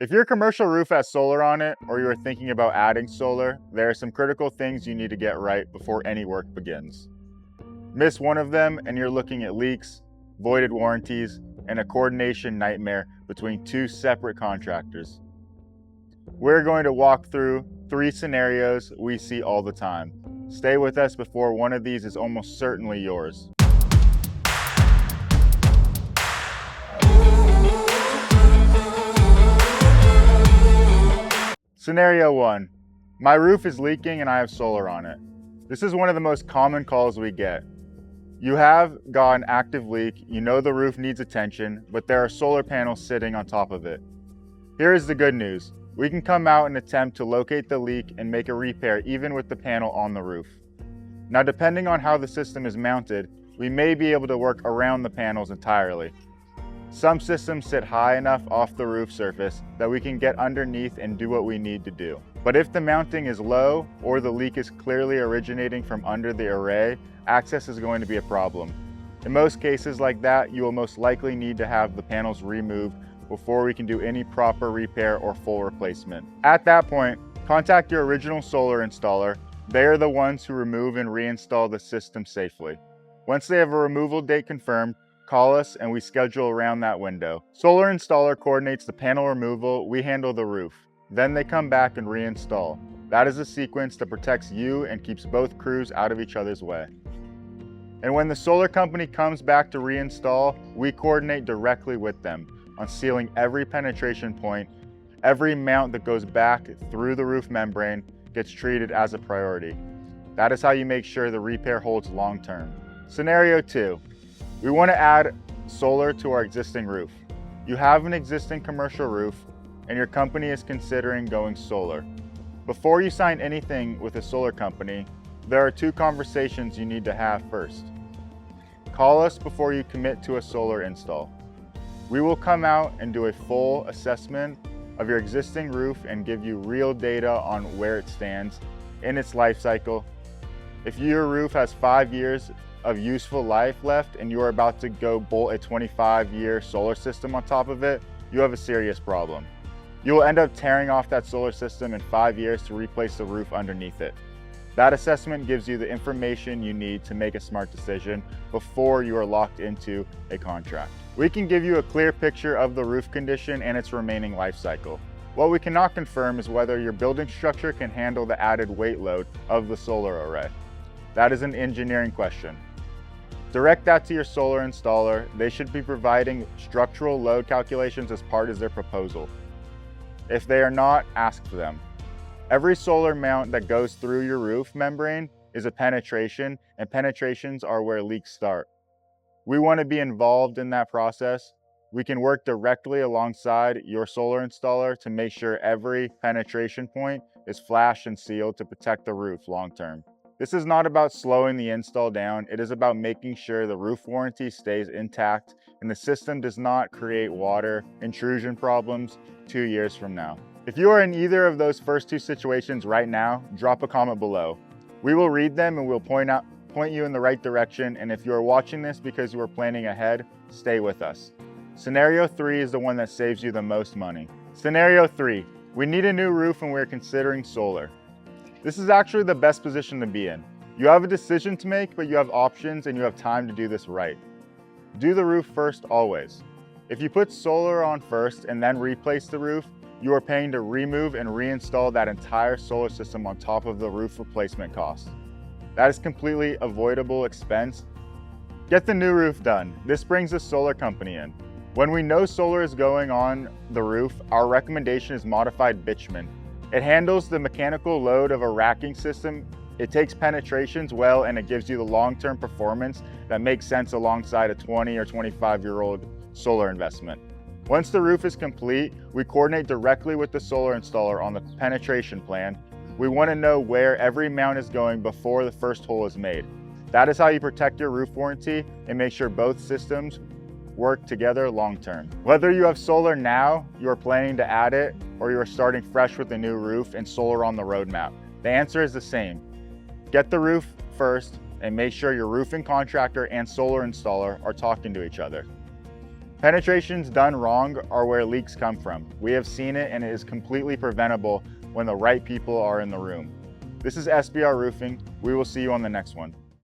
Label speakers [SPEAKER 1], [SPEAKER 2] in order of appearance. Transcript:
[SPEAKER 1] If your commercial roof has solar on it, or you are thinking about adding solar, there are some critical things you need to get right before any work begins. Miss one of them and you're looking at leaks, voided warranties, and a coordination nightmare between two separate contractors. We're going to walk through 3 scenarios we see all the time. Stay with us before one of these is almost certainly yours. Scenario 1. My roof is leaking and I have solar on it. This is one of the most common calls we get. You have got an active leak, you know the roof needs attention, but there are solar panels sitting on top of it. Here is the good news. We can come out and attempt to locate the leak and make a repair even with the panel on the roof. Now, depending on how the system is mounted, we may be able to work around the panels entirely. Some systems sit high enough off the roof surface that we can get underneath and do what we need to do. But if the mounting is low or the leak is clearly originating from under the array, access is going to be a problem. In most cases like that, you will most likely need to have the panels removed before we can do any proper repair or full replacement. At that point, contact your original solar installer. They are the ones who remove and reinstall the system safely. Once they have a removal date confirmed, call us and we schedule around that window. Solar installer coordinates the panel removal, we handle the roof. Then they come back and reinstall. That is a sequence that protects you and keeps both crews out of each other's way. And when the solar company comes back to reinstall, we coordinate directly with them on sealing every penetration point. Every mount that goes back through the roof membrane gets treated as a priority. That is how you make sure the repair holds long term. Scenario 2. We want to add solar to our existing roof. You have an existing commercial roof and your company is considering going solar. Before you sign anything with a solar company, there are 2 conversations you need to have first. Call us before you commit to a solar install. We will come out and do a full assessment of your existing roof and give you real data on where it stands in its life cycle. If your roof has 5 years of useful life left and you are about to go bolt a 25-year solar system on top of it, you have a serious problem. You will end up tearing off that solar system in 5 years to replace the roof underneath it. That assessment gives you the information you need to make a smart decision before you are locked into a contract. We can give you a clear picture of the roof condition and its remaining life cycle. What we cannot confirm is whether your building structure can handle the added weight load of the solar array. That is an engineering question. Direct that to your solar installer. They should be providing structural load calculations as part of their proposal. If they are not, ask for them. Every solar mount that goes through your roof membrane is a penetration, and penetrations are where leaks start. We want to be involved in that process. We can work directly alongside your solar installer to make sure every penetration point is flashed and sealed to protect the roof long term. This is not about slowing the install down, it is about making sure the roof warranty stays intact and the system does not create water intrusion problems 2 years from now. If you are in either of those first 2 situations right now, drop a comment below. We will read them and we'll point you in the right direction, and if you are watching this because you are planning ahead, stay with us. Scenario 3 is the one that saves you the most money. Scenario 3, we need a new roof and we're considering solar. This is actually the best position to be in. You have a decision to make, but you have options and you have time to do this right. Do the roof first always. If you put solar on first and then replace the roof, you are paying to remove and reinstall that entire solar system on top of the roof replacement cost. That is completely avoidable expense. Get the new roof done. This brings the solar company in. When we know solar is going on the roof, our recommendation is modified bitumen. It handles the mechanical load of a racking system. It takes penetrations well, and it gives you the long-term performance that makes sense alongside a 20 or 25-year-old solar investment. Once the roof is complete, we coordinate directly with the solar installer on the penetration plan. We want to know where every mount is going before the first hole is made. That is how you protect your roof warranty and make sure both systems work together long term. Whether you have solar now, you are planning to add it, or you are starting fresh with a new roof and solar on the roadmap, the answer is the same. Get the roof first and make sure your roofing contractor and solar installer are talking to each other. Penetrations done wrong are where leaks come from. We have seen it, and it is completely preventable when the right people are in the room. This is SBR Roofing. We will see you on the next one.